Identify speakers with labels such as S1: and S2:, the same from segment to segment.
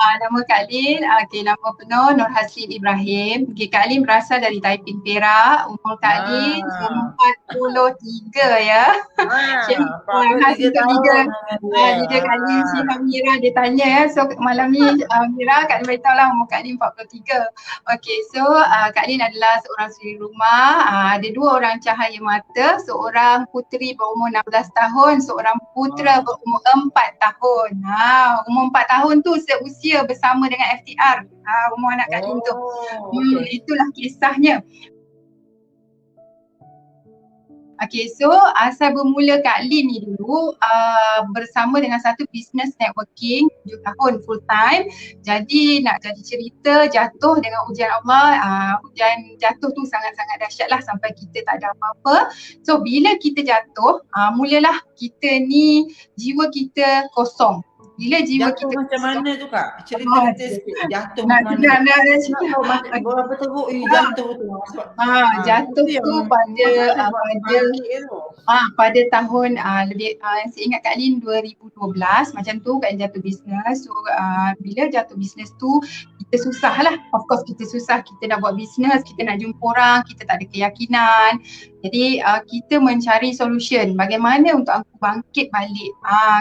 S1: Nama Kak Lin, nama penuh Nur Haslin Ibrahim. Kak Lin berasal dari Taiping, Perak. Umur Kak Lin
S2: Ah,
S1: 43 ya. Khas
S2: 43
S1: untuk
S2: tahun
S1: leader.
S2: dengan dia.
S1: Leader Kak Lin, Syihah Mira dia tanya ya. So malam ni Mira Kak Lin beritahu lah umur Kak Lin 43. Okay, so Kak Lin adalah seorang suri rumah. Ada 2 orang cahaya mata. Seorang puteri berumur 16 tahun, seorang putera
S2: Ah.
S1: berumur 4 tahun. Umur 4 tahun tu seusia bersama dengan FTR. Umur anak Kak Lin tu.
S2: Oh, okey.
S1: Itulah kisahnya. Okay, so asal bermula Kak Lin ni dulu bersama dengan satu business networking 7 tahun full time. Jadi nak jadi cerita jatuh dengan ujian Allah, ujian jatuh tu sangat-sangat dahsyat lah sampai kita tak ada apa-apa. So bila kita jatuh, mulalah kita ni jiwa kita kosong. Bila jiwa
S2: Jatuh
S1: kita
S2: macam
S1: kosong,
S2: mana tu Kak? Cerita detail sikit. Jatuh
S1: nak
S2: macam mana? Nak tahu macam
S1: okay.
S2: berapa teruk jatuh tu.
S1: Jatuh
S2: Itu yang
S1: tu pada
S2: bangkit tu.
S1: pada tahun saya ingat Kak Lin 2012 macam tu Kak Lin jatuh bisnes. So bila jatuh bisnes tu kita susah lah. Of course kita susah, kita nak buat bisnes, kita nak jumpa orang, kita tak ada keyakinan. Jadi kita mencari solution bagaimana untuk aku bangkit balik.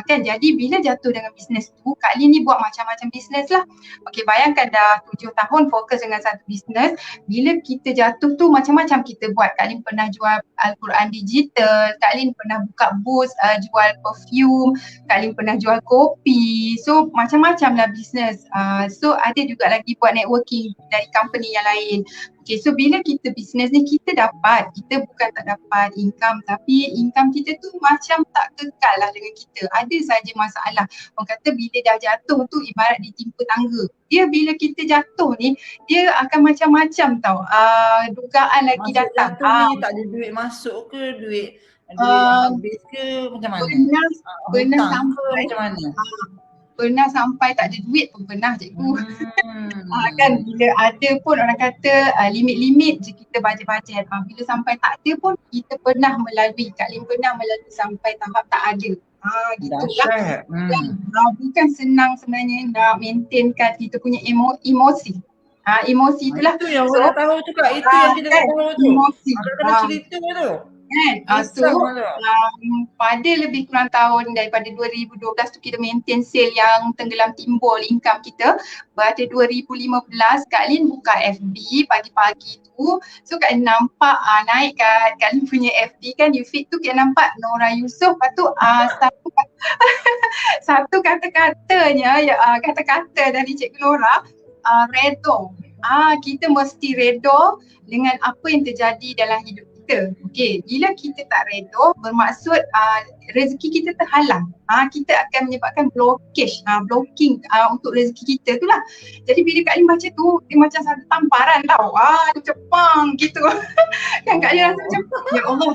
S1: Kan, jadi bila jatuh dengan bisnes tu, Kak Lin ni buat macam-macam bisnes lah. Okay, bayangkan dah 7 tahun fokus dengan satu bisnes. Bila kita jatuh tu macam-macam kita buat. Kak Lin pernah jual Al-Quran digital, Kak Lin pernah buka booth jual perfume, Kak Lin pernah jual kopi. So macam-macam lah bisnes. So ada juga lagi buat networking dari company yang lain. Okay, so bila kita bisnes ni kita bukan tak dapat income, tapi income kita tu macam tak kekal lah dengan kita. Ada saja masalah. Orang kata bila dah jatuh tu ibarat ditimpa tangga. Dia bila kita jatuh ni, dia akan macam-macam tau. Dugaan lagi
S2: Masuk
S1: datang.
S2: jatuh ni tak ada duit masuk ke, duit habis ke macam mana?
S1: Pernah
S2: Hutang ke
S1: sampai
S2: macam mana?
S1: pernah sampai tak ada duit pun pernah cikgu. Kan bila ada pun orang kata limit-limit je kita bajet-bajet. Bila sampai tak ada pun kita pernah melalui, Kak Lin pernah melalui sampai tahap tak ada. Gitulah. Bukan senang sebenarnya nak maintainkan kita punya emosi. Emosi itulah.
S2: Itu yang orang nak tahu tu Kak, itu yang kita nak tahu tu.
S1: Emosi.
S2: Kena cerita tu.
S1: So pada lebih kurang tahun daripada 2012 tu kita maintain sale yang tenggelam timbul income kita. Pada 2015 Kak Lin buka FB pagi-pagi tu. So Kak Lin nampak naik kat Kak Lin punya FB kan, you feed tu kita nampak Nora Yusof. Lepas tu satu kata-katanya kata-kata dari Cikgu Nora, redha. Kita mesti redha dengan apa yang terjadi dalam hidup kita. Okey, bila kita tak redha bermaksud rezeki kita terhalang. Kita akan menyebabkan blocking untuk rezeki kita tu lah. Jadi bila Kak Lin baca tu, dia macam satu tamparan tau. Dia cepang gitu. Kan Kak Lin rasa macam, ya Allah,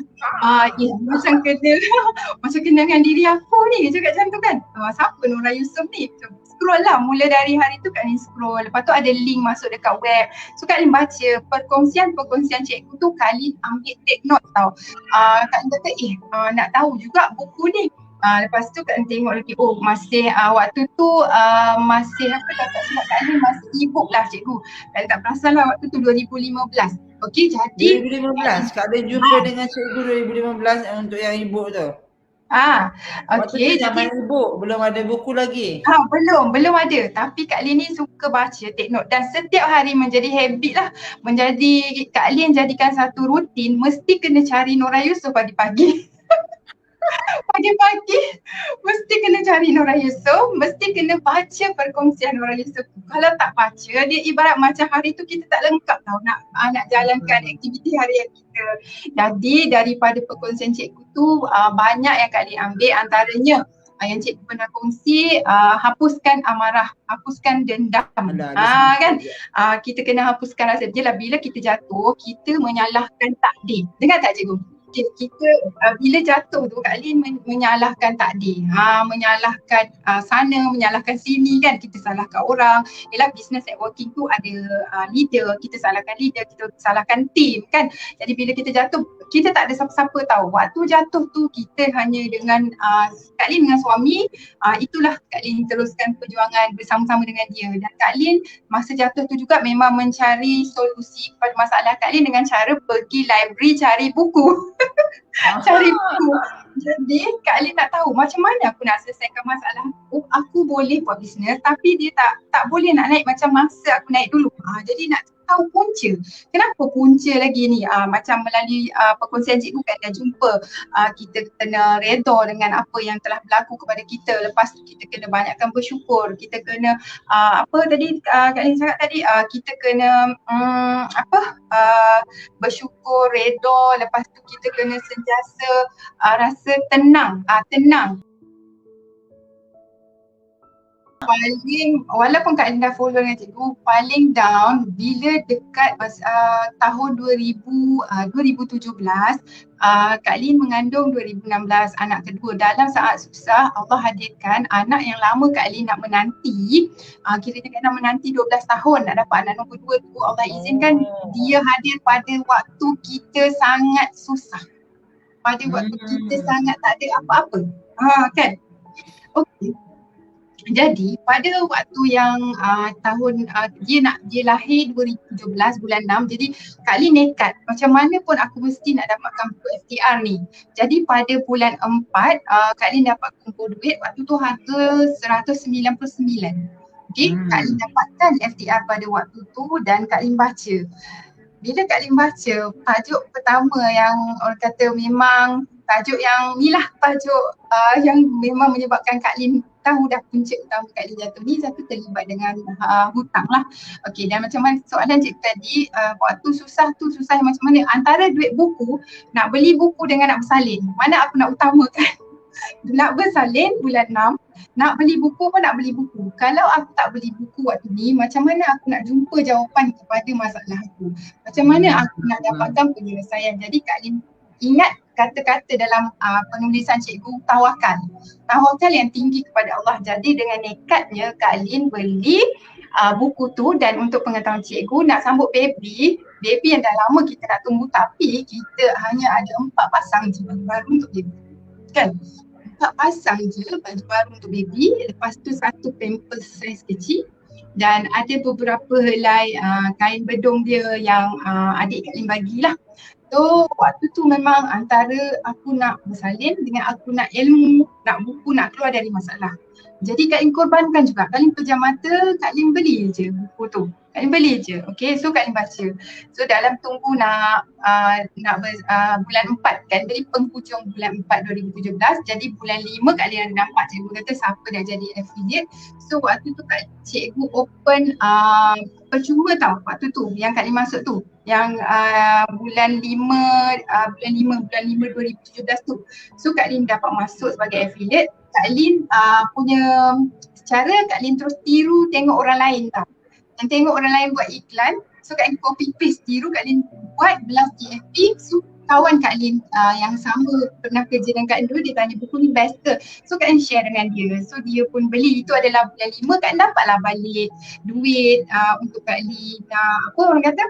S1: macam kena dengan diri aku ni. Cakap macam tu kan. Siapa Nora Yusof ni? Scroll lah, mula dari hari tu Kak Lin scroll. Lepas tu ada link masuk dekat web. So Kak Lin baca perkongsian cikgu tu, Kak Lin ambil take note tau. Kak Lin kata nak tahu juga buku ni. Lepas tu Kak Lin tengok lagi, masih waktu tu masih tak silap Kak Lin masih e-book lah cikgu. Kak Lin tak perasan lah waktu tu 2015. Okey, jadi
S2: 2015 Kak Lin jumpa dengan cikgu 2015 untuk yang e-book tu. Waktu tu zaman e-book, belum ada buku lagi.
S1: Belum ada. Tapi Kak Lin ni suka baca, take note, dan setiap hari menjadi habit lah. Kak Lin jadikan satu rutin, mesti kena cari Nora Yusof pagi-pagi. Pagi-pagi mesti kena cari Nora Yusof, mesti kena baca perkongsian Nora Yusof. Kalau tak baca, dia ibarat macam hari tu kita tak lengkap tau nak jalankan aktiviti harian kita. Jadi daripada perkongsian cikgu tu banyak yang Kak Lin ambil, antaranya yang cikgu pernah kongsi, hapuskan amarah, hapuskan dendam. Kan? Kita kena hapuskan rasa. Jelah bila kita jatuh, kita menyalahkan takdir. Dengar tak cikgu? Kita bila jatuh tu Kak Lin menyalahkan takdir, menyalahkan sana, menyalahkan sini kan, kita salahkan orang. Yalah, business networking tu ada leader, kita salahkan leader, kita salahkan team kan. Jadi bila kita jatuh, kita tak ada siapa-siapa tahu. Waktu jatuh tu kita hanya dengan Kak Lin dengan suami, itulah Kak Lin teruskan perjuangan bersama-sama dengan dia. Dan Kak Lin masa jatuh tu juga memang mencari solusi kepada masalah Kak Lin dengan cara pergi library cari buku. Cari buku. Jadi Kak Lin nak tahu macam mana aku nak selesaikan masalah aku boleh buat bisnes tapi dia tak boleh nak naik macam masa aku naik dulu. Jadi nak tahu punca. Kenapa punca lagi ni? Macam melalui perkongsian cikgu kan dah jumpa kita kena redha dengan apa yang telah berlaku kepada kita. Lepas tu kita kena banyakkan bersyukur. Kita kena apa tadi Kak Lin cakap tadi, kita kena bersyukur, redha. Lepas tu kita kena sentiasa rasa tenang. Paling, walaupun Kak Lin dah follow dengan cikgu, paling down bila dekat tahun 2017, Kak Lin mengandung 2016 anak kedua. Dalam saat susah, Allah hadirkan anak yang lama Kak Lin nak menanti, kira-kira nak menanti 12 tahun nak dapat anak nombor 2 tu, Allah izinkan dia hadir pada waktu kita sangat susah. Pada waktu kita sangat tak ada apa-apa. Kan? Okey. Jadi pada waktu yang tahun dia lahir 2017 bulan 6, jadi Kak Lin nekat macam mana pun aku mesti nak dapatkan buku FTR ni. Jadi pada bulan 4 Kak Lin dapat kumpul duit, waktu tu harga 199. Okay, Kak Lin dapatkan FTR pada waktu tu dan Kak Lin baca. Bila Kak Lin baca, tajuk pertama yang orang kata memang tajuk yang ni lah, tajuk yang memang menyebabkan Kak Lin tahu dah punca utama Kak Lin jatuh ni satu terlibat dengan hutang lah. Okey, dan macam mana soalan cikgu tadi, waktu susah tu susah macam mana, antara duit buku, nak beli buku dengan nak bersalin, mana aku nak utamakan? Nak bersalin bulan 6, nak beli buku pun nak beli buku. Kalau aku tak beli buku waktu ni, macam mana aku nak jumpa jawapan kepada masalah aku? Macam mana aku nak dapatkan penyelesaian? Jadi Kak Lin ingat kata-kata dalam penulisan cikgu, tawakal. Tawakal yang tinggi kepada Allah. Jadi dengan nekatnya Kak Lin beli buku tu, dan untuk pengetahuan cikgu, nak sambut baby yang dah lama kita nak tunggu, tapi kita hanya ada 4 pasang je baju baru untuk baby. Kan? 4 pasang je baju baru untuk baby, lepas tu 1 pampers saiz kecil dan ada beberapa helai kain bedung dia yang adik Kak Lin bagilah. So waktu tu memang antara aku nak bersalin dengan aku nak ilmu, nak buku, nak keluar dari masalah. Jadi Kak Lin korbankan juga. Kak Lin pejam mata, Kak Lin beli je buku tu. Kak Lin beli je. Okay, so Kak Lin baca. So dalam tunggu bulan 4, Kak Lin beli penghujung bulan 4 2017. Jadi bulan 5 Kak Lin ada nampak cikgu kata siapa dah jadi affiliate. So waktu tu cikgu open percuma tau waktu tu yang Kak Lin masuk tu. Yang bulan 5 2017 tu. So Kak Lin dapat masuk sebagai affiliate. Kak Lin punya cara Kak Lin terus tiru tengok orang lain tau. Dan tengok orang lain buat iklan, so Kak Lin copy paste tiru, Kak Lin buat belas TFP. So kawan Kak Lin yang sama pernah kerja dengan Kak Lin dulu, dia tanya buku ni best ke? So Kak Lin share dengan dia, so dia pun beli. Itu adalah bulan 5, Kak Lin dapatlah balik duit untuk Kak Lin apa orang kata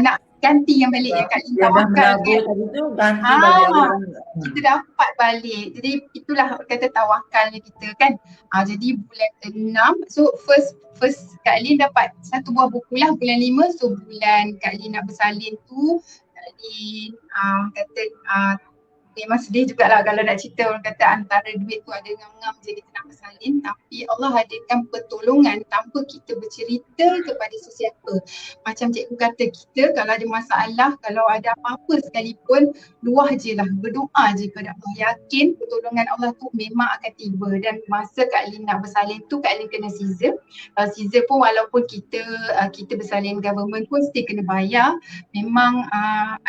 S1: nak ganti yang balik yang Kak Lin tawakal kan. Kita dapat balik. Jadi itulah kata tawakalnya kita kan. Jadi bulan 6, so first Kak Lin dapat 1 buah buku lah bulan 5. So bulan Kak Lin nak bersalin tu, Kak Lin kata memang sedih jugalah kalau nak cerita, orang kata antara duit tu ada ngam-ngam je kita nak bersalin, tapi Allah hadirkan pertolongan tanpa kita bercerita kepada sesiapa. Macam cikgu kata, kita kalau ada masalah, kalau ada apa-apa sekalipun, luah je lah, berdoa je kepada Allah, yakin pertolongan Allah tu memang akan tiba. Dan masa Kak Lin nak bersalin tu, Kak Lin kena Caesar. Caesar pun walaupun kita bersalin government pun still kena bayar. Memang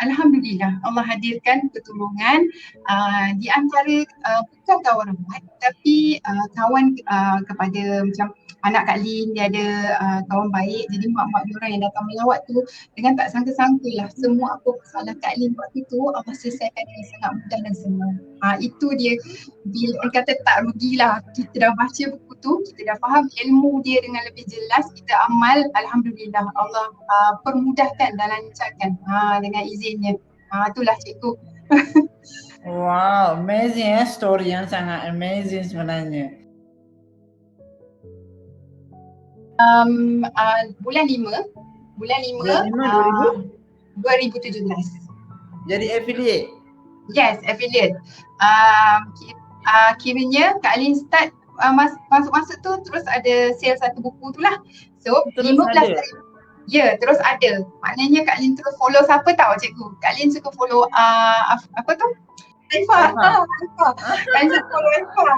S1: Alhamdulillah Allah hadirkan pertolongan. Di antara bukan kawan rapat, tapi kawan kepada macam anak Kak Lin, dia ada kawan baik. Jadi mak-mak diorang yang datang melawat tu, dengan tak sangka-sangka lah semua apa masalah Kak Lin waktu tu Allah selesaikan dengan sangat mudah dan senang. Itu dia, bila orang kata tak rugilah, kita dah baca buku tu, kita dah faham ilmu dia dengan lebih jelas, kita amal, Alhamdulillah Allah permudahkan dan lancarkan dengan izinnya. Itulah cikgu
S2: Wow, amazing ya, story yang sangat amazing sebenarnya.
S1: Bulan 5 2017.
S2: Jadi affiliate?
S1: Yes, affiliate. Kiranya Kak Alin start masuk-masuk tu terus ada sale satu buku tu lah. So
S2: Terus
S1: 15
S2: ada?
S1: Ya, terus ada. Maknanya Kak Lin terus follow siapa tahu cikgu? Kak Lin suka follow apa tu? Aifah. Kak Lin suka follow Aifah.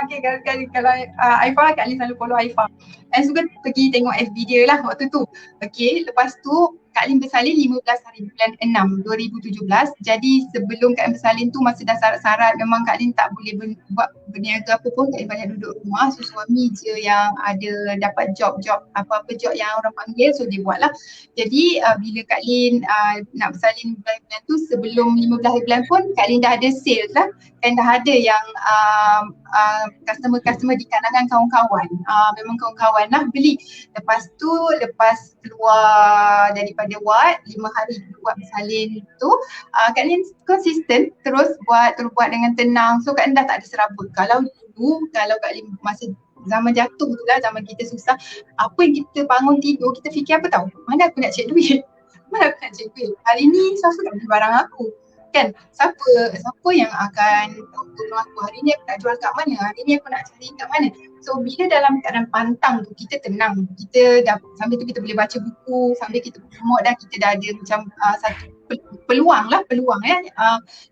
S1: Okay, kalau Aifah, Kak Lin selalu follow Aifah. Dan suka pergi tengok FB dia lah waktu tu. Okay, lepas tu Kak Lin bersalin 15 hari bulan 6 2017. Jadi sebelum Kak Lin bersalin tu masih dah syarat-syarat memang Kak Lin tak boleh buat berniaga apa pun. Kak Lin banyak duduk rumah. So suami je yang ada dapat job-job apa-apa job yang orang panggil, so dia buat lah. Jadi bila Kak Lin nak bersalin bulan-bulan tu sebelum 15 hari bulan pun Kak Lin dah ada sales lah. Kan dah ada yang customer-customer di kalangan kawan-kawan. Memang kawan-kawan lah beli. Lepas keluar daripada wad 5 hari buat bersalin tu, Kak Lin konsisten terus buat dengan tenang. So Kak Lin dah tak ada serabut. Kalau Kak Lin masa zaman jatuh tu lah, zaman kita susah, apa yang kita bangun tidur, kita fikir apa tahu? Mana aku nak cek duit? Mana aku nak cek duit? Hari ni siapa nak beli barang aku? Kan? Siapa yang akan tolong aku? Hari ni aku nak jual kat mana? Hari ni aku nak cari kat mana? So bila dalam keadaan pantang tu, kita tenang. Kita dah, sambil tu kita boleh baca buku, sambil kita promote dah, kita dah ada macam satu peluang ya.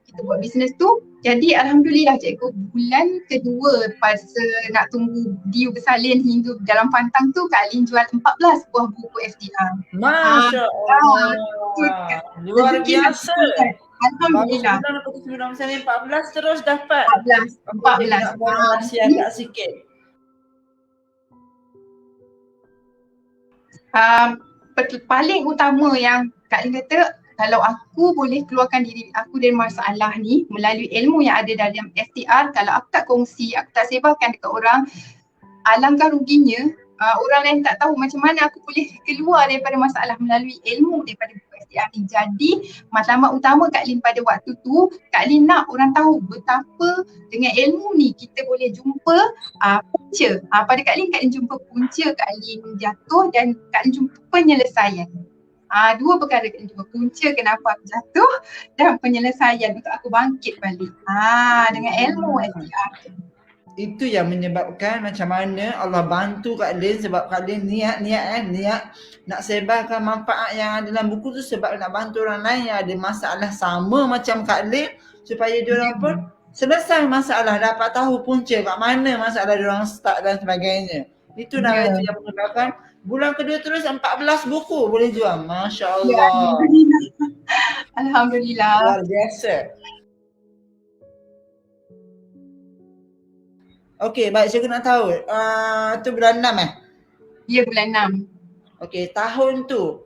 S1: Kita buat bisnes tu. Jadi alhamdulillah cikgu, bulan kedua pas nak tunggu due bersalin hingga dalam pantang tu Kak Lin jual 14 buah buku FDR.
S2: Masya Allah. Luar biasa.
S1: Alhamdulillah.
S2: Baru sebelum bersalin 14 terus dapat.
S1: 14.
S2: Masih agak sikit.
S1: Paling utama yang Kak Lin kata, kalau aku boleh keluarkan diri aku dari masalah ni melalui ilmu yang ada dalam FTR, kalau aku tak kongsi, aku tak sebarkan dekat orang, alangkah ruginya orang lain tak tahu macam mana aku boleh keluar daripada masalah melalui ilmu daripada buku FTR ni. Jadi matlamat utama Kak Lin pada waktu tu, Kak Lin nak orang tahu betapa dengan ilmu ni kita boleh jumpa punca. Pada Kak Lin jumpa punca, Kak Lin jatuh dan Kak Lin jumpa penyelesaian. Dua perkara Kak Lin jumpa, punca kenapa aku jatuh dan penyelesaian untuk aku bangkit balik. Dengan ilmu FTR.
S2: Itu yang menyebabkan macam mana Allah bantu Kak Lin, sebab Kak Lin niat nak sebarkan manfaat yang ada dalam buku tu, sebab nak bantu orang lain yang ada masalah sama macam Kak Lin, supaya diorang pun selesai masalah, dapat tahu punca kat mana masalah diorang start dan sebagainya. Itu itu yang menyebabkan bulan kedua terus 14 buku boleh jual. Masya Allah.
S1: Alhamdulillah.
S2: Luar biasa. Okey, baik, cikgu nak tahu, tu bulan 6
S1: Ya, bulan 6.
S2: Okey, tahun tu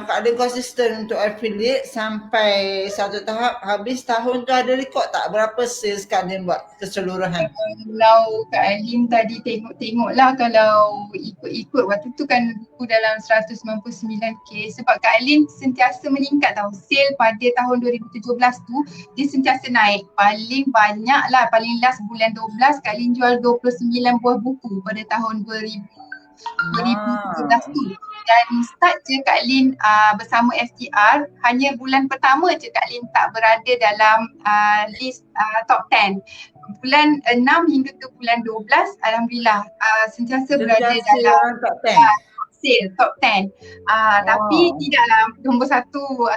S2: Kak Lin konsisten untuk affiliate sampai satu tahap, habis tahun tu ada rekod tak berapa sales Kak Lin buat keseluruhan?
S1: Kalau Kak Lin tadi tengok lah, kalau ikut waktu tu kan buku dalam 199k, sebab Kak Lin sentiasa meningkat tau. Sale pada tahun 2017 tu dia sentiasa naik. Paling banyak lah, paling last bulan 12 Kak Lin jual 29 buah buku pada tahun 2017 tu. Dan start je Kak Lin bersama FTR, hanya bulan pertama je Kak Lin tak berada dalam list top 10. Bulan 6 hingga ke bulan 12 alhamdulillah sentiasa berada dalam
S2: top
S1: 10. Top 10. Tapi tidaklah nombor 1,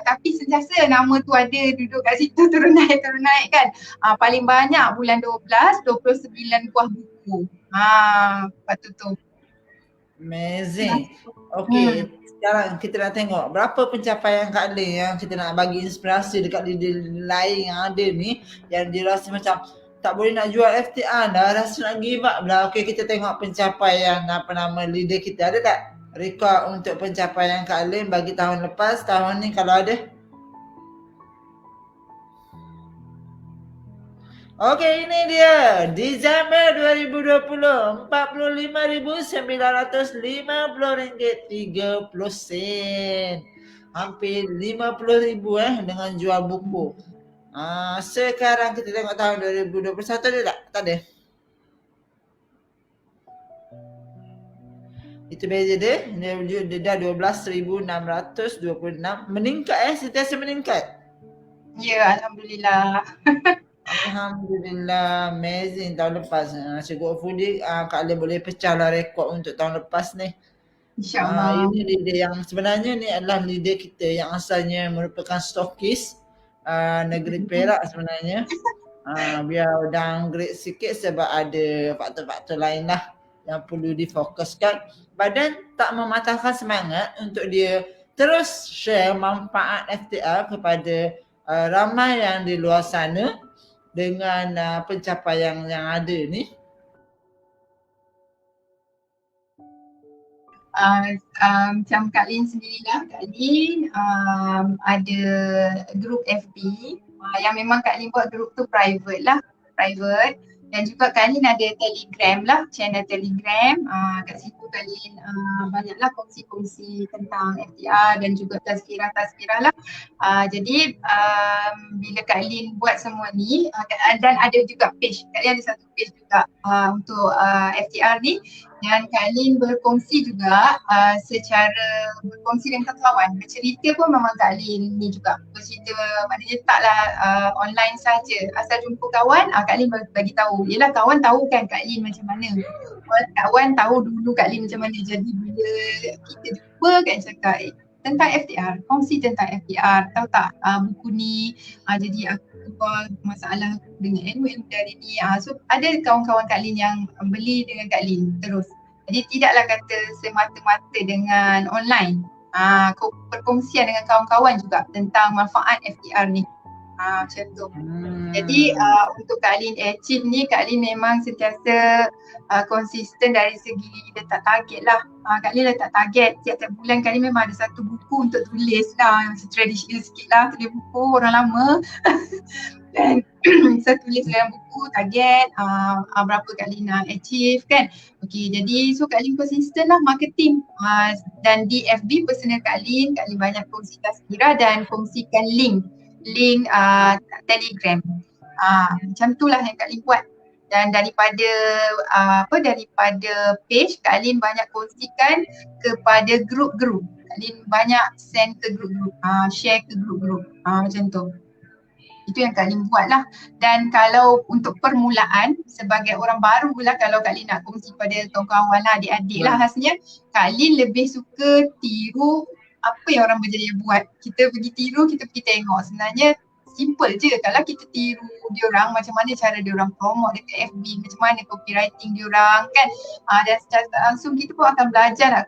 S1: tapi sentiasa nama tu ada duduk kat situ, turun naik kan. Paling banyak bulan 12 29 buah buku. Patut tu.
S2: Amazing. Okey, sekarang kita nak tengok berapa pencapaian Kak Lin yang kita nak bagi inspirasi dekat leader lain yang ada ni, yang dia rasa macam tak boleh nak jual FTR dah, rasa nak give up dah. Okey, kita tengok pencapaian leader kita, ada tak rekod untuk pencapaian Kak Lin bagi tahun lepas, tahun ni kalau ada? Okey, ini dia Disember 2020, RM45,950.30. Hampir RM50,000 dengan jual buku. Sekarang kita tengok tahun 2021 ada tak? Tak ada. Itu beza dia. Dia dah 12,626. Meningkat sentiasa meningkat.
S1: Ya, Alhamdulillah.
S2: Alhamdulillah, amazing tahun lepas. So hopefully Kak Lin boleh pecah lah rekod untuk tahun lepas ni.
S1: InsyaAllah.
S2: Ini leader yang sebenarnya ni adalah leader kita yang asalnya merupakan stokis negeri Perak sebenarnya. Biar downgrade sikit sebab ada faktor-faktor lain lah yang perlu difokuskan. Badan tak mematahkan semangat untuk dia terus share manfaat FTR kepada ramai yang di luar sana dengan pencapaian yang ada ni.
S1: Macam Kak Lin sendirilah, Kak Lin ada grup FB yang memang Kak Lin buat grup tu private lah, private. Dan juga Kak Lin ada Telegram lah, channel Telegram. Kat situ Kak Lin banyaklah kongsi-kongsi tentang FTR dan juga tazkirah-tazkirah lah. Jadi bila Kak Lin buat semua ni dan ada juga page, Kak Lin ada satu page juga untuk FTR ni. Dan Kak Lin berkongsi juga secara berkongsi dengan kawan. Bercerita pun memang Kak Lin ni juga bercerita, maknanya taklah online saja. Asal jumpa kawan, Kak Lin bagi tahu. Yelah kawan tahu kan Kak Lin macam mana. Kawan tahu dulu Kak Lin macam mana. Jadi bila kita jumpa Kak Lin cakap tentang FTR, kongsi tentang FTR, tahu tak buku ni, jadi aku keluar masalah dengan annual dari ni. So ada kawan-kawan Kak Lin yang beli dengan Kak Lin terus. Jadi tidaklah kata semata-mata dengan online. Perkongsian dengan kawan-kawan juga tentang manfaat FTR ni. Macam tu. Jadi untuk Kak Lin achieve ni, Kak Lin memang sentiasa konsisten dari segi letak target lah. Kak Lin letak target tiap-tiap bulan Kak Lin memang ada satu buku untuk tulis lah, yang tradisional sikit lah, tulis buku orang lama. Dan saya tulis dalam buku target berapa Kak Lin nak achieve kan. Okay, jadi so Kak Lin konsisten lah marketing dan di FB personal Kak Lin banyak kongsi tazkirah dan kongsikan link Telegram. Macam tu lah yang Kak Lin buat. Dan daripada daripada page Kak Lin banyak kongsikan kepada grup-grup. Kak Lin banyak send ke grup-grup, share ke grup-grup. Macam tu. Itu yang Kak Lin buat lah. Dan kalau untuk permulaan sebagai orang baru lah, kalau Kak Lin nak kongsi pada kawan-kawan lah, adik-adik lah rasanya, Kak Lin lebih suka tiru apa yang orang berjaya buat. Kita pergi tiru, kita pergi tengok. Sebenarnya simple je. Kalau kita tiru diorang, macam mana cara diorang promote dekat FB, macam mana copywriting diorang kan. Dan secara langsung kita pun akan belajar nak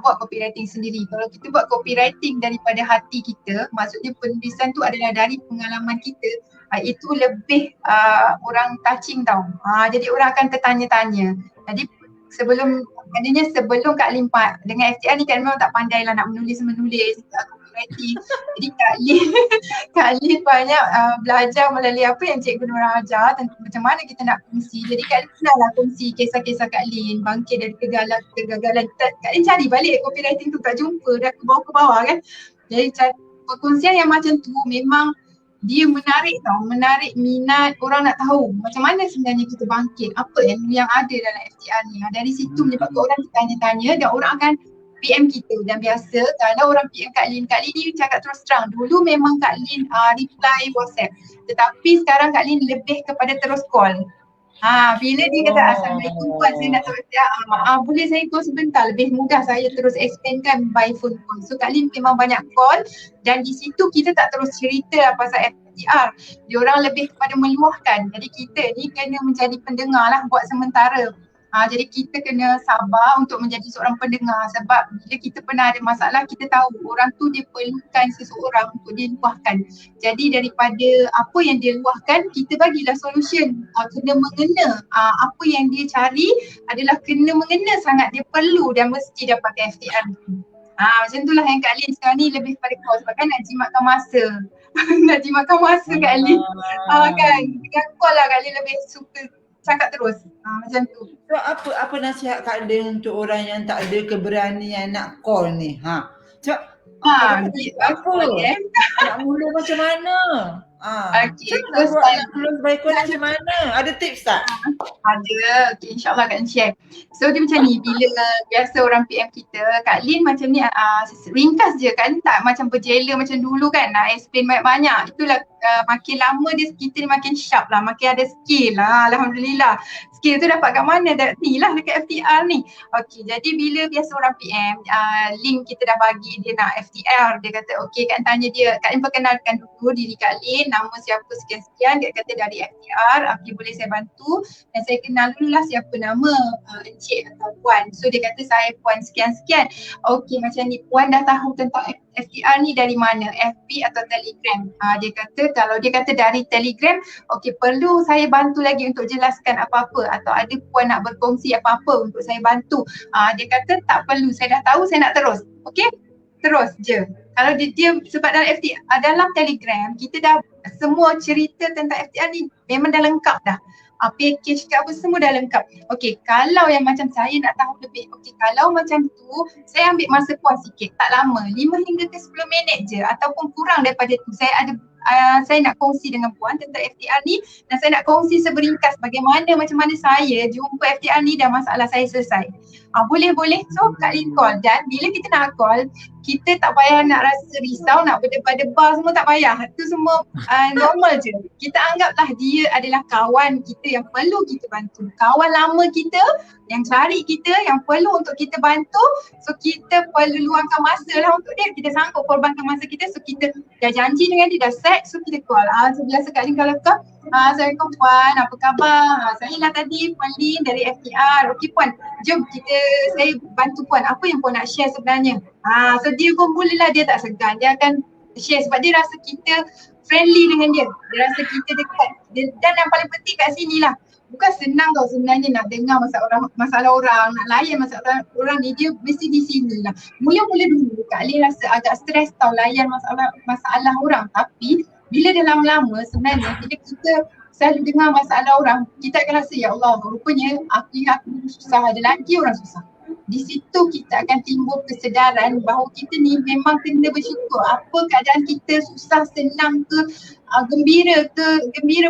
S1: buat copywriting sendiri. Kalau kita buat copywriting daripada hati kita, maksudnya penulisan tu adalah dari pengalaman kita, itu lebih orang touching tau. Jadi orang akan tertanya-tanya. Jadi sebelum Kak Lin dengan FTR ni kan memang tak pandai lah nak menulis copywriting. Jadi Kak Lin banyak belajar melalui apa yang Cikgu Nora ajar tentang macam mana kita nak kongsi. Jadi Kak Lin lah kongsi kisah-kisah Kak Lin, bangkit dari kegagalan. Kak Lin cari balik copywriting tu, tak jumpa, dah ke bawah kan. Jadi perkongsian yang macam tu memang dia menarik minat orang nak tahu macam mana sebenarnya kita bangkit, apa yang ada dalam FTR ni. Dari situ menyebabkan orang tanya-tanya dan orang akan PM kita. Dan biasa kalau orang PM Kak Lin ni cakap terus terang, dulu memang Kak Lin reply WhatsApp, tetapi sekarang Kak Lin lebih kepada terus call. Bila dia kata Assalamualaikum Puan, saya nak tahu boleh saya call sebentar, lebih mudah saya terus explainkan by phone call. So Kak Lin memang banyak call dan di situ kita tak terus cerita pasal FTR. Diorang lebih kepada meluahkan. Jadi kita ni kena menjadi pendengar lah buat sementara. Jadi kita kena sabar untuk menjadi seorang pendengar, sebab bila kita pernah ada masalah, kita tahu orang tu dia perlukan seseorang untuk dia luahkan. Jadi daripada apa yang dia luahkan, kita bagilah solution. Kena mengena apa yang dia cari adalah kena mengena sangat, dia perlu dan mesti dapat FTR. Macam itulah yang Kak Lin sekarang ni lebih pada call, sebab kan nak jimatkan masa. Nak jimatkan masa Kak Lin. Kan dengan call lah Kak Lin lebih suka cakap terus. Macam tu.
S2: So apa nasihat Kak Lin untuk orang yang tak ada keberanian nak call ni? Sebab apa? Nak mula macam mana?
S1: Okay,
S2: Macam mana
S1: so
S2: nak lulus by code macam mana? Ada tips tak?
S1: ada. Okay, InsyaAllah Kak Lin share. So dia macam ni, bila biasa orang PM kita, Kak Lin macam ni, ringkas je. Kak Lin tak macam berjela macam dulu kan, nak explain banyak-banyak. Itulah makin lama kita ni makin sharp lah, makin ada skill lah. Alhamdulillah. Skill tu dapat kat mana? Ni lah dekat FTR ni. Okay, jadi bila biasa orang PM, link kita dah bagi dia nak FTR. Dia kata, okay, Kak Lin tanya dia, Kak Lin perkenalkan dulu diri Kak Lin, nama siapa sekian-sekian. Dia kata dari FTR, okay boleh saya bantu. Dan saya kenal dulu lah siapa nama encik atau puan. So dia kata saya puan sekian-sekian. Okey macam ni, puan dah tahu tentang FTR ni dari mana? FB atau Telegram? Dia kata kalau dia kata dari Telegram, okey perlu saya bantu lagi untuk jelaskan apa-apa atau ada puan nak berkongsi apa-apa untuk saya bantu. Dia kata tak perlu, saya dah tahu, saya nak terus. Okey? Terus je. Kalau dia sebab dalam FTR, dalam Telegram kita dah semua cerita tentang FTR ni memang dah lengkap dah. Package ke apa semua dah lengkap. Okey, kalau yang macam saya nak tahu lebih, okey kalau macam tu saya ambil masa puan sikit, tak lama, 5 hingga ke 10 minit je ataupun kurang daripada tu. Saya nak kongsi dengan puan tentang FTR ni dan saya nak kongsi seberingkas bagaimana macam mana saya jumpa FTR ni dan masalah saya selesai. Boleh. So Kak Lin call, dan bila kita nak call, kita tak payah nak rasa risau, nak berdebar-debar semua tak payah. Itu semua normal je. Kita anggaplah dia adalah kawan kita yang perlu kita bantu. Kawan lama kita yang cari kita, yang perlu untuk kita bantu. So kita perlu luangkan masa lah untuk dia. Kita sanggup korbankan masa kita. So kita dah janji dengan dia, dah set. So kita call. So biasa Kak Lin kalau call, Assalamualaikum puan, apa khabar? Saya lah tadi Puan Lin dari FTR. Okey puan, jom saya bantu puan. Apa yang puan nak share sebenarnya? So dia pun mulalah dia tak segan. Dia akan share sebab dia rasa kita friendly dengan dia. Dia rasa kita dekat. Dan yang paling penting kat sini lah, bukan senang tau sebenarnya nak dengar masalah orang, nak layan masalah orang ni, dia mesti di sini lah. Mula-mula dulu Kak Lin rasa agak stres tau layan masalah orang, tapi bila dah lama-lama sebenarnya bila kita selalu dengar masalah orang, kita akan rasa ya Allah, rupanya aku susah, ada lagi orang susah. Di situ kita akan timbul kesedaran bahawa kita ni memang kena bersyukur. Apa keadaan kita, susah, senang ke, gembira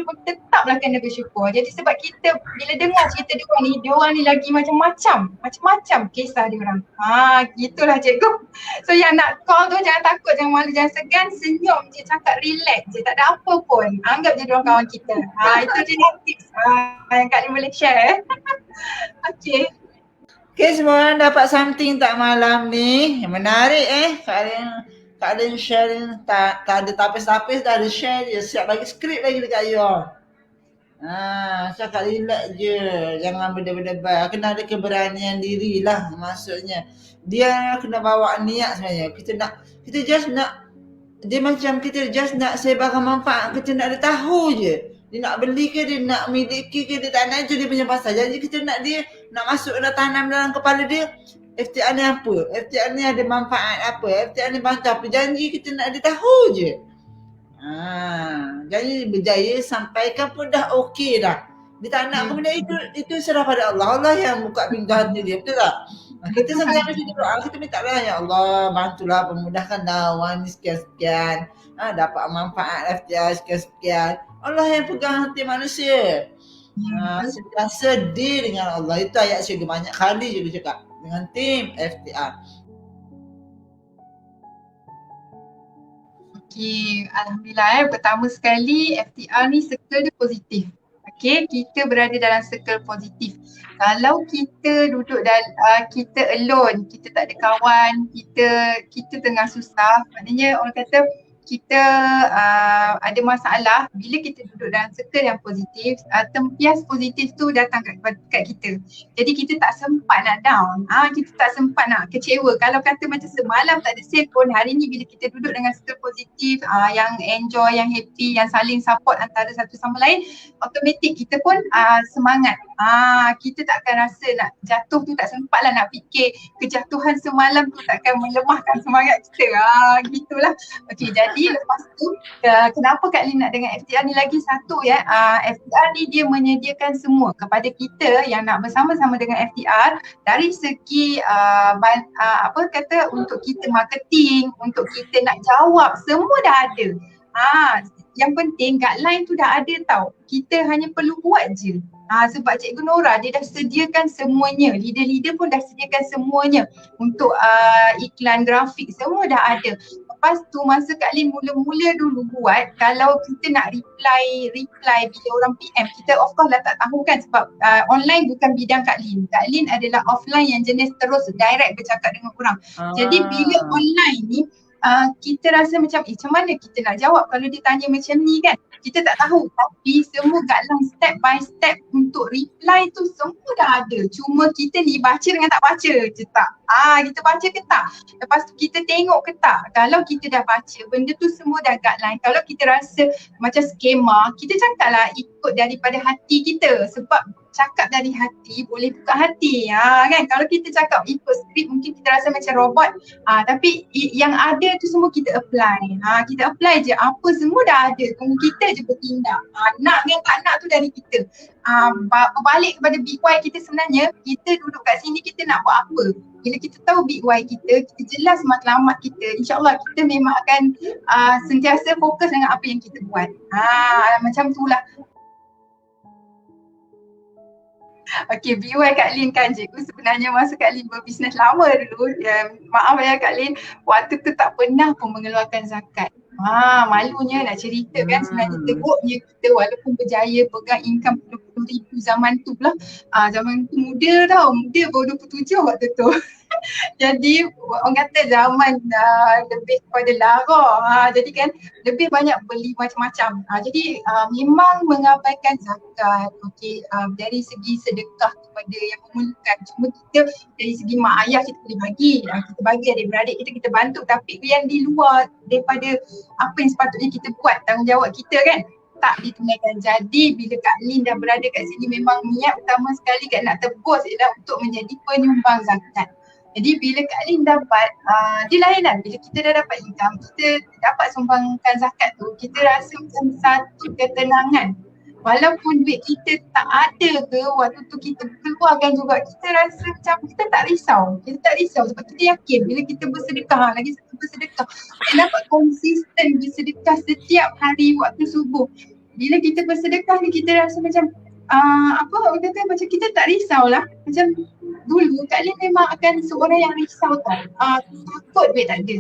S1: pun tetaplah kena bersyukur. Jadi sebab kita bila dengar cerita dia orang ni lagi macam-macam kisah dia orang. Gitulah cikgu. So yang nak call tu jangan takut, jangan malu, jangan segan, senyum je, cakap relax je, tak ada apa pun. Anggap je dia orang kawan kita. Itu je tips yang Kak Lin boleh share. Okay.
S2: Okay, semua orang dapat something tak malam ni? Menarik Kak Lin share, tak ada tapis-tapis, dah ada share je. Siap bagi skrip lagi dekat you. Cakap relax je, jangan berdebar-debar. Kena ada keberanian diri lah maksudnya. Dia kena bawa niat sebenarnya. Kita just nak sebarkan manfaat. Kita nak dia tahu je. Dia nak beli ke, dia nak miliki ke, dia tak nak, itu dia punya pasal. Jadi kita nak dia nak masuk, nak tanam dalam kepala dia, FTR ni apa? FTR ni ada manfaat apa? FTR ni bantu apa? Janji kita nak dia tahu je. Janji berjaya, sampaikan pun dah okey dah. Dia tak nak benda itu serah pada Allah. Allah yang buka pintu hati dia, betul tak? Kita sama-sama doa, kita minta lah, ya Allah bantulah, pemudahkan dakwah ni sekian-sekian. Dapat manfaat FTR sekian-sekian. Allah yang pegang hati manusia. Sentiasa deal dengan Allah. Itu ayat syurga banyak kali juga cakap dengan tim FTR.
S1: Okay, Alhamdulillah pertama sekali FTR ni circle dia positif. Okay, kita berada dalam circle positif. Kalau kita duduk kita alone, kita tak ada kawan, kita tengah susah, maknanya orang kata kita ada masalah. Bila kita duduk dalam circle yang positif, tempias positif tu datang kat kita. Jadi kita tak sempat nak down, kita tak sempat nak kecewa. Kalau kata macam semalam tak ada sale pun, hari ni bila kita duduk dengan circle positif, yang enjoy, yang happy, yang saling support antara satu sama lain, automatik kita pun semangat. Kita tak akan rasa nak jatuh tu, tak sempat lah nak fikir kejatuhan semalam tu takkan melemahkan semangat kita. Gitulah. Okay, jadi lepas tu kenapa Kak Lin nak dengan FTR ni lagi satu ya, FTR ni dia menyediakan semua kepada kita yang nak bersama-sama dengan FTR dari segi untuk kita marketing, untuk kita nak jawab, semua dah ada. Yang penting guideline tu dah ada tau. Kita hanya perlu buat je. Sebab Cikgu Nora dia dah sediakan semuanya. Leader-leader pun dah sediakan semuanya. Untuk iklan grafik semua dah ada. Lepas tu masa Kak Lin mula-mula dulu buat, kalau kita nak reply bila orang PM, kita of course lah tak tahu kan sebab online bukan bidang Kak Lin. Kak Lin adalah offline yang jenis terus direct bercakap dengan orang. Jadi bila online ni kita rasa macam mana kita nak jawab kalau dia tanya macam ni kan. Kita tak tahu, tapi semua guideline step by step untuk reply tu semua dah ada. Cuma kita ni baca dengan tak baca je tak. Kita baca ke tak? Lepas tu kita tengok ke tak? Kalau kita dah baca, benda tu semua dah guideline. Kalau kita rasa macam skema, kita cakaplah ikut daripada hati kita. Sebab cakap dari hati boleh buka hati kan. Kalau kita cakap ikut skrip mungkin kita rasa macam robot, tapi yang ada tu semua kita apply. Kita apply je, apa semua dah ada, tunggu kita je bertindak. Nak dengan tak nak tu dari kita. Balik kepada big why kita sebenarnya, kita duduk kat sini kita nak buat apa. Bila kita tahu big why kita jelas matlamat kita, insyaAllah kita memang akan sentiasa fokus dengan apa yang kita buat. Macam tu lah. Okay, BY Kak Lin kan cikgu sebenarnya masa Kak Lin berbisnes lama dulu, maaf ya Kak Lin, waktu tu tak pernah pun mengeluarkan zakat. Malunya nak cerita kan, sebenarnya teruknya kita walaupun berjaya pegang income 20,000 zaman tu lah. Zaman tu muda baru 27 waktu tu. Jadi orang kata zaman lebih kepada lara, jadi kan lebih banyak beli macam-macam. Jadi memang mengabaikan zakat, dari segi sedekah kepada yang memerlukan. Cuma kita dari segi mak ayah kita boleh bagi, kita bagi adik-beradik kita bantu, tapi yang di luar daripada apa yang sepatutnya kita buat, tanggungjawab kita kan, tak ditunaikan. Jadi bila Kak Lin dah berada kat sini, memang niat utama sekali Kak nak tebus ialah untuk menjadi penyumbang zakat. Jadi bila Kak Lin dapat, dia lain lah. Bila kita dah dapat income, kita dapat sumbangkan zakat tu, kita rasa macam satu ketenangan. Walaupun duit kita tak ada ke, waktu tu kita keluarkan juga, kita rasa macam kita tak risau. Kita tak risau sebab kita yakin bila kita bersedekah, lagi satu bersedekah, kita dapat konsisten bersedekah setiap hari waktu subuh. Bila kita bersedekah ni kita rasa macam orang kata macam kita tak risau lah. Macam dulu Kak Lin memang akan seorang yang risau tau. Takut duit tak ada.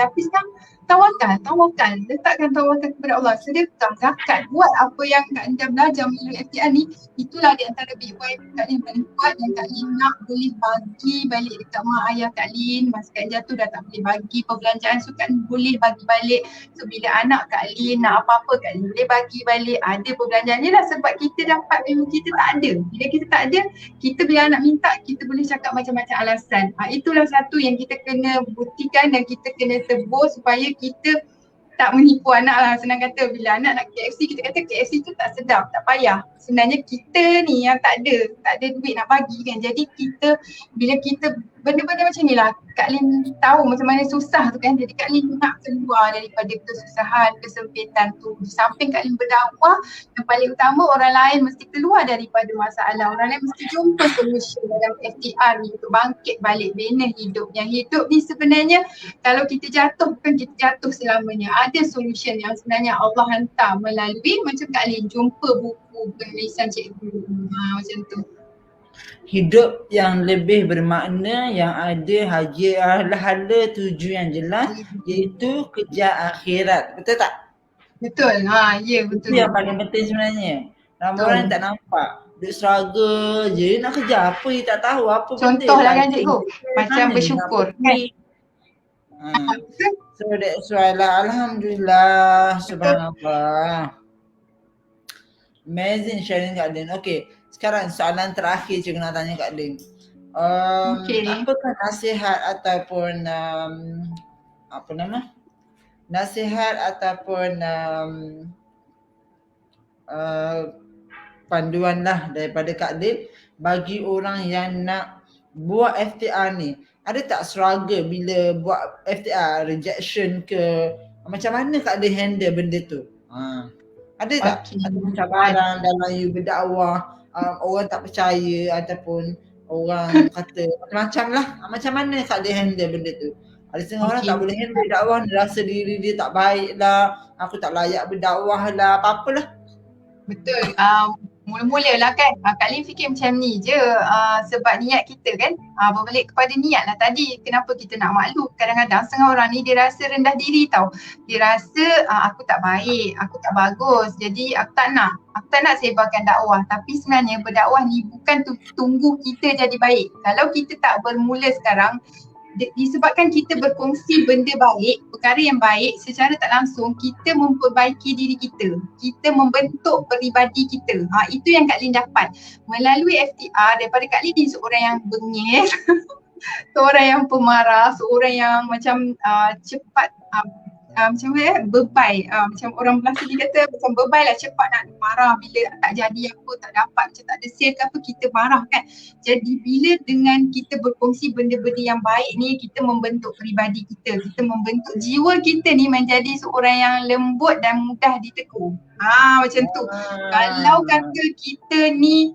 S1: Tapi sekarang tawakal. Letakkan tawakal kepada Allah. Sedekah, zakat, buat apa yang Kak Lin dah belajar melalui FTR ni. Itulah di antara big why Kak Lin boleh buat, yang Kak Lin nak boleh bagi balik dekat mak ayah Kak Lin. Masa Kak Lin jatuh dah tak boleh bagi perbelanjaan, so Kak Lin boleh bagi balik. So bila anak Kak Lin nak apa-apa, Kak Lin boleh bagi balik. Ada perbelanjaan je lah sebab kita dapat memang kita tak ada. Bila kita tak ada, kita bila anak minta, kita boleh cakap macam-macam alasan. Itulah satu yang kita kena buktikan dan kita kena tebus supaya kita tak menipu anak lah. Senang kata bila anak nak KFC, kita kata KFC tu tak sedap, tak payah. Sebenarnya kita ni yang tak ada duit nak bagi kan. Jadi kita, bila kita benda-benda macam ni lah, Kak Lin tahu macam mana susah tu kan. Jadi Kak Lin nak keluar daripada kesusahan, kesempitan tu. Di samping Kak Lin berdakwah, yang paling utama orang lain mesti keluar daripada masalah. Orang lain mesti jumpa solution dalam FTR ni untuk bangkit balik bina hidup. Yang hidup ni sebenarnya kalau kita jatuh, bukan kita jatuh selamanya. Ada solution yang sebenarnya Allah hantar melalui macam Kak Lin jumpa buku penulisan cikgu. Macam tu.
S2: Hidup yang lebih bermakna, yang ada hala tuju yang jelas, iaitu kejar akhirat. Betul tak?
S1: Betul. Ya betul.
S2: Itu yang paling penting sebenarnya. Ramai orang tak nampak. Duk struggle je, nak kerja apa dia tak tahu apa benda.
S1: Contoh lah kan cikgu, macam bersyukur kan.
S2: So that's why lah, alhamdulillah, subhanallah. Amazing sharing Kak Lin. Okay, sekarang soalan terakhir cikgu nak tanya Kak Lin. Apakah nasihat ataupun nasihat ataupun panduan lah daripada Kak Lin bagi orang yang nak buat FTR ni? Ada tak struggle bila buat FTR, rejection ke? Macam mana Kak Lin handle benda tu? Ada tak? Ada cabaran dalam you berdakwah, orang tak percaya ataupun orang kata macam-macam lah. Macam mana Kak Lin handle benda tu? Ada setengah orang
S1: Okey.
S2: tak boleh handle dakwah, dia rasa diri dia tak baik lah, aku tak layak berdakwah lah, apa-apalah.
S1: Betul. Mula-mula lah kan, Kak Lin fikir macam ni je, sebab niat kita kan, berbalik kepada niat lah tadi, kenapa kita nak maklum. Kadang-kadang setengah orang ni dia rasa rendah diri tau. Dia rasa aku tak baik, aku tak bagus, jadi aku tak nak sebarkan dakwah. Tapi sebenarnya berdakwah ni bukan tunggu kita jadi baik. Kalau kita tak bermula sekarang, disebabkan kita berkongsi benda baik, perkara yang baik, secara tak langsung kita memperbaiki diri kita, kita membentuk peribadi kita. Itu yang Kak Lin dapat melalui FTR daripada Kak Lin ni seorang yang bengis, seorang yang pemarah, seorang yang macam cepat macam mana bebai, macam orang Melaka dia kata macam bebai lah, cepat nak marah bila tak jadi apa, tak dapat, macam tak ada sale ke apa, kita marah kan. Jadi bila dengan kita berkongsi benda-benda yang baik ni, kita membentuk peribadi kita, kita membentuk jiwa kita ni menjadi seorang yang lembut dan mudah ditegur. Macam tu. Kalau kata kita ni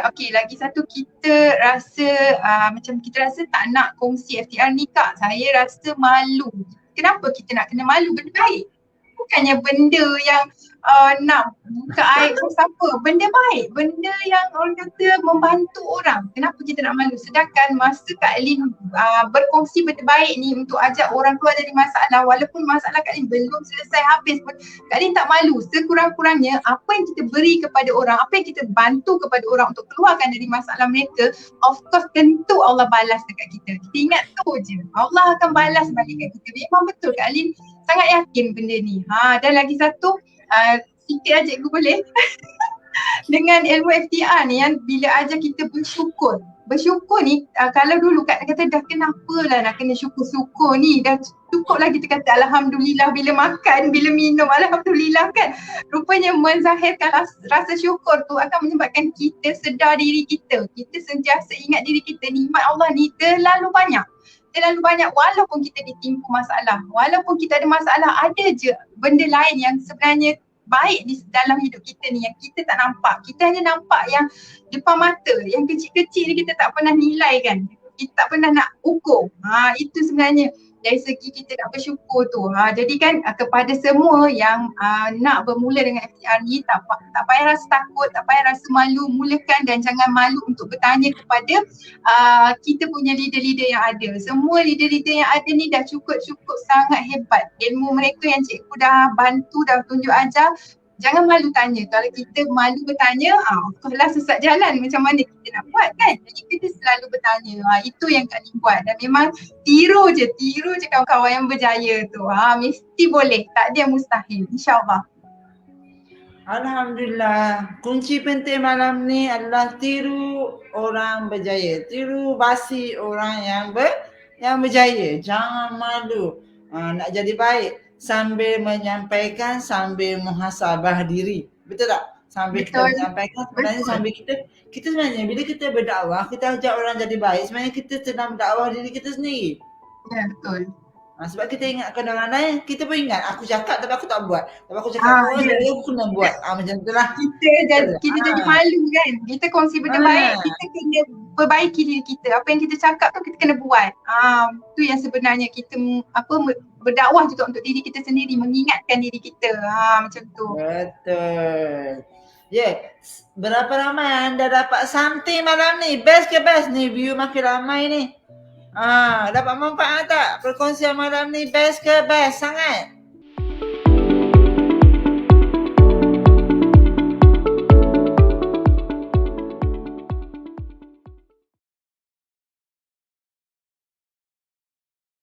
S1: okey, lagi satu kita rasa macam kita rasa tak nak kongsi FTR ni Kak, saya rasa malu. Kenapa kita nak kena malu? Benda baik. Bukannya benda yang nak buka aib siapa. Benda baik. Benda yang orang kata membantu orang. Kenapa kita nak malu? Sedangkan masa Kak Lin berkongsi benda baik ni untuk ajak orang keluar dari masalah, walaupun masalah Kak Lin belum selesai habis pun, Kak Lin tak malu. Sekurang-kurangnya apa yang kita beri kepada orang, apa yang kita bantu kepada orang untuk keluarkan dari masalah mereka, of course tentu Allah balas dekat kita. Kita ingat tu je. Allah akan balas balik kat kita. Memang betul Kak Lin sangat yakin benda ni. Dan lagi satu, sikit aja cikgu boleh? Dengan ilmu FTR ni yang bila ajar kita bersyukur. Bersyukur ni kalau dulu Kak kata dah kenapa lah nak kena syukur-syukur ni, dah cukup lah kita kata Alhamdulillah bila makan, bila minum Alhamdulillah kan. Rupanya menzahirkan rasa syukur tu akan menyebabkan kita sedar diri kita. Kita sentiasa ingat diri kita, nikmat Allah ni terlalu banyak. Terlalu banyak, walaupun kita ditimpa masalah, walaupun kita ada masalah, ada je benda lain yang sebenarnya baik di dalam hidup kita ni yang kita tak nampak. Kita hanya nampak yang depan mata, yang kecil-kecil ni kita tak pernah nilai kan. Kita tak pernah nak ukur. Itu sebenarnya dari segi kita nak bersyukur tu. Jadi kan kepada semua yang nak bermula dengan FTR ni, tak payah rasa takut, tak payah rasa malu, mulakan dan jangan malu untuk bertanya kepada kita punya leader-leader yang ada. Semua leader-leader yang ada ni dah cukup sangat hebat. Ilmu mereka yang cikgu dah bantu, dah tunjuk ajar, jangan malu tanya. Kalau kita malu bertanya, lah sesat jalan macam mana kita nak buat kan. Jadi kita selalu bertanya. Itu yang Kak Lin buat dan memang tiru je kawan-kawan yang berjaya tu. Mesti boleh, tak ada yang mustahil, insyaAllah.
S2: Alhamdulillah. Kunci penting malam ni adalah tiru orang berjaya. Tiru basi orang yang berjaya. Jangan malu. Nak jadi baik sambil menyampaikan, sambil muhasabah diri. Betul tak? Sambil
S1: Betul.
S2: kita menyampaikan, sebenarnya sambil kita sebenarnya bila kita berdakwah, kita ajak orang jadi baik, sebenarnya kita sedang berdakwah diri kita sendiri.
S1: Ya, betul.
S2: Sebab kita ingatkan orang lain, kita pun ingat aku cakap tapi aku tak buat. Tapi aku cakap jadi aku kena buat. Macam tu lah.
S1: Kita jadi malu kan. Kita kongsi benda baik, kita kena perbaiki diri kita. Apa yang kita cakap tu kita kena buat. Tu yang sebenarnya kita berdakwah juga untuk diri kita sendiri, mengingatkan diri kita. Macam tu.
S2: Betul. Berapa ramai anda dapat something malam ni? Best ke best ni? View makin ramai ni. Dapat manfaat tak? Perkongsian malam ni best ke best? Sangat.